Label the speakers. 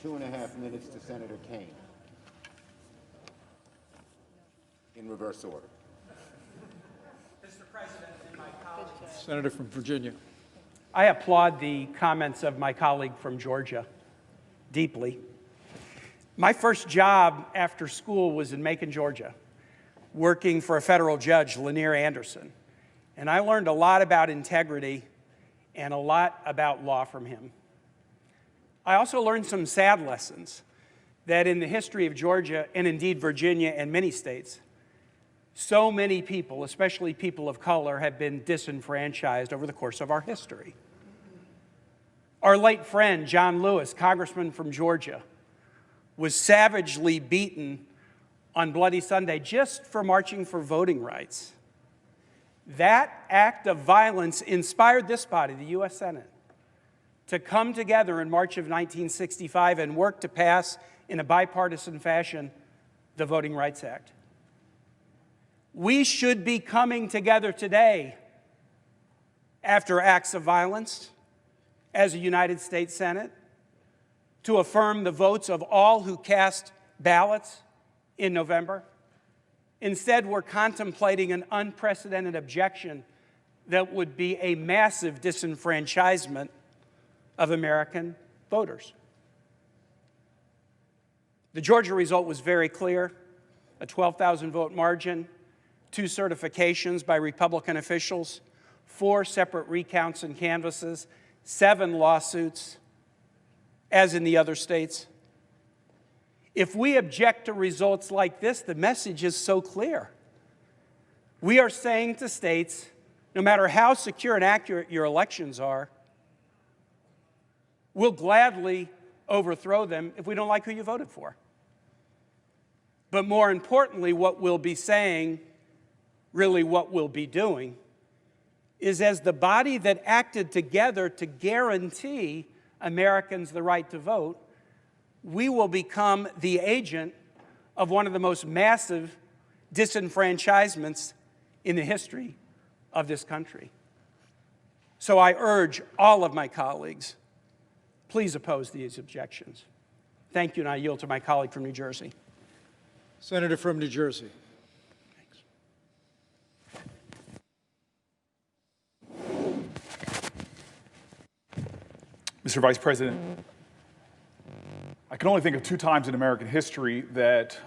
Speaker 1: 2.5 minutes to Senator Kaine. In reverse order.
Speaker 2: Mr. President and my colleagues.
Speaker 3: Senator from Virginia.
Speaker 2: I applaud the comments of my colleague from Georgia deeply. My first job after school was in Macon, Georgia, working for a federal judge, Lanier Anderson. And I learned a lot about integrity and a lot about law from him. I also learned some sad lessons that in the history of Georgia, and indeed Virginia and many states, so many people, especially people of color, have been disenfranchised over the course of our history. Our late friend, John Lewis, congressman from Georgia, was savagely beaten on Bloody Sunday just for marching for voting rights. That act of violence inspired this body, the U.S. Senate, to come together in March of 1965 and work to pass, in a bipartisan fashion, the Voting Rights Act. We should be coming together today after acts of violence as a United States Senate to affirm the votes of all who cast ballots in November. Instead, we're contemplating an unprecedented objection that would be a massive disenfranchisement of American voters. The Georgia result was very clear: a 12,000 vote margin, 2 certifications by Republican officials, 4 separate recounts and canvasses, 7 lawsuits, as in the other states. If we object to results like this, the message is so clear. We are saying to states, no matter how secure and accurate your elections are, we'll gladly overthrow them if we don't like who you voted for. But more importantly, what we'll be saying, really what we'll be doing, is as the body that acted together to guarantee Americans the right to vote, we will become the agent of one of the most massive disenfranchisements in the history of this country. So I urge all of my colleagues, please oppose these objections. Thank you, and I yield to my colleague from New Jersey.
Speaker 3: Senator from New Jersey.
Speaker 4: Mr. Vice President, I can only think of 2 times in American history that